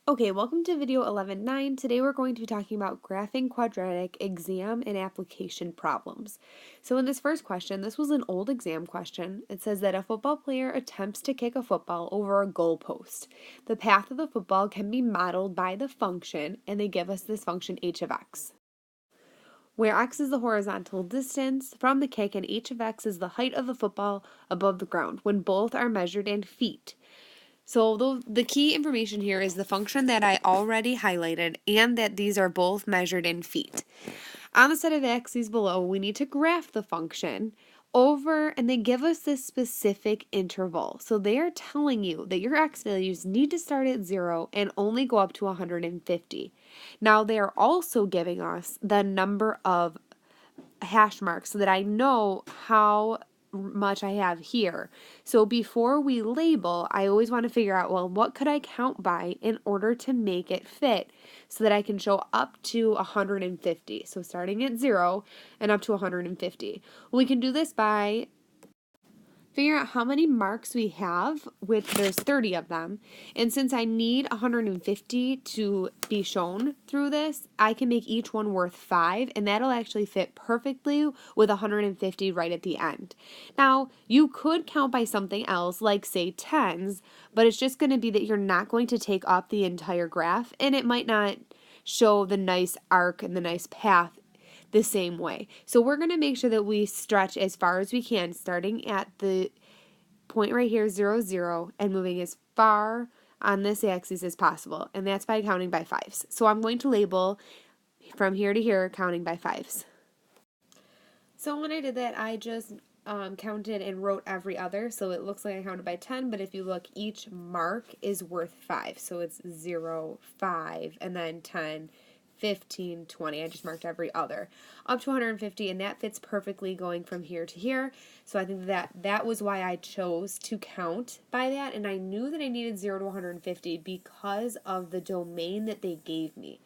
Okay, welcome to video 11.9. Today we're going to be talking about graphing quadratic exam and application problems. So in this first question, this was an old exam question. It says that a football player attempts to kick a football over a goalpost. The path of the football can be modeled by the function, and they give us this function h of x, where x is the horizontal distance from the kick and h of x is the height of the football above the ground when both are measured in feet. So the key information here is the function that I already highlighted and that these are both measured in feet. On the set of axes below, we need to graph the function over, and they give us this specific interval. So they are telling you that your x values need to start at 0 and only go up to 150. Now they are also giving us the number of hash marks so that I know how much I have here. So before we label, I always want to figure out, well, what could I count by in order to make it fit so that I can show up to 150. So starting at 0 and up to 150. We can do this by figure out how many marks we have, which there's 30 of them. And since I need 150 to be shown through this, I can make each one worth 5, and that'll actually fit perfectly with 150 right at the end. Now, you could count by something else, like say tens, but it's just going to be that you're not going to take up the entire graph, and it might not show the nice arc and the nice path the same way. So we're going to make sure that we stretch as far as we can, starting at the point right here, 0, 0, and moving as far on this axis as possible. And that's by counting by 5s. So I'm going to label from here to here, counting by 5s. So when I did that, I just counted and wrote every other. So it looks like I counted by 10, but if you look, each mark is worth 5. So it's 0, 5, and then 10, 15, 20. I just marked every other up to 150, and that fits perfectly going from here to here. So I think that was why I chose to count by that, and I knew that I needed 0 to 150 because of the domain that they gave me.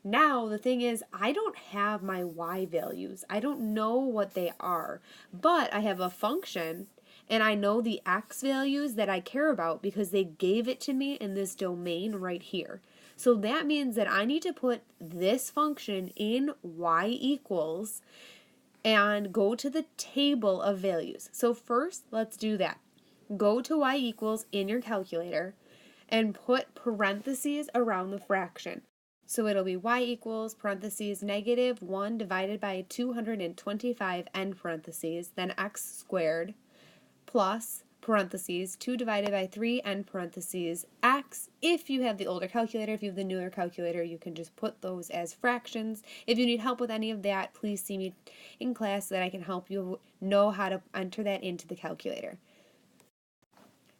Now, the thing is, I don't have my y values. I don't know what they are, but I have a function, and I know the x values that I care about because they gave it to me in this domain right here. So that means that I need to put this function in y equals and go to the table of values. So first, let's do that. Go to y equals in your calculator and put parentheses around the fraction. So it'll be y equals parentheses negative 1 divided by 225 end parentheses, then x squared plus parentheses 2 divided by 3 end parentheses x. If you have the older calculator, if you have the newer calculator, you can just put those as fractions. If you need help with any of that, please see me in class so that I can help you know how to enter that into the calculator.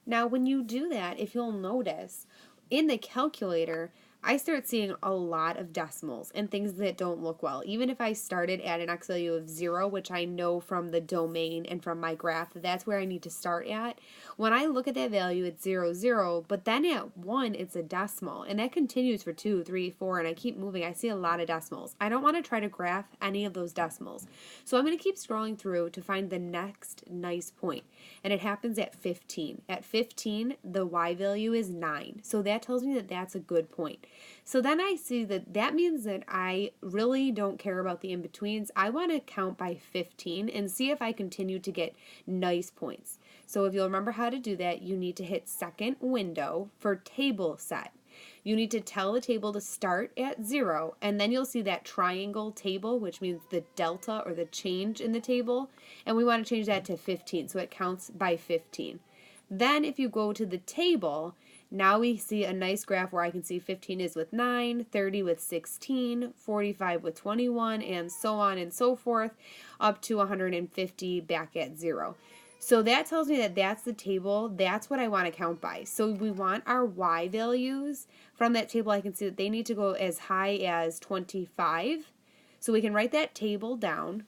Now when you do that, if you'll notice, in the calculator, I start seeing a lot of decimals and things that don't look well. Even if I started at an x value of 0, which I know from the domain and from my graph, that's where I need to start at. When I look at that value, it's 0, 0, but then at 1, it's a decimal. And that continues for 2, 3, 4, and I keep moving. I see a lot of decimals. I don't want to try to graph any of those decimals. So I'm going to keep scrolling through to find the next nice point. And it happens at 15. At 15, the y value is 9. So that tells me that that's a good point. So then I see that means that I really don't care about the in-betweens. I want to count by 15 and see if I continue to get nice points. So if you'll remember how to do that, you need to hit second window for table set. You need to tell the table to start at 0, and then you'll see that triangle table, which means the delta or the change in the table, and we want to change that to 15, so it counts by 15. Then if you go to the table, now we see a nice graph where I can see 15 is with 9, 30 with 16, 45 with 21, and so on and so forth, up to 150 back at 0. So that tells me that that's the table, that's what I want to count by. So we want our y values. From that table, I can see that they need to go as high as 25. So we can write that table down.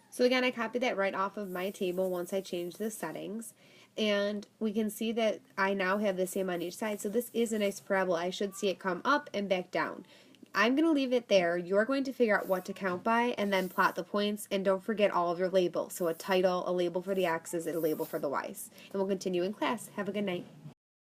So again, I copied that right off of my table once I changed the settings. And we can see that I now have the same on each side. So this is a nice parabola. I should see it come up and back down. I'm going to leave it there. You're going to figure out what to count by and then plot the points, and don't forget all of your labels. So a title, a label for the x's, and a label for the y's. And we'll continue in class. Have a good night.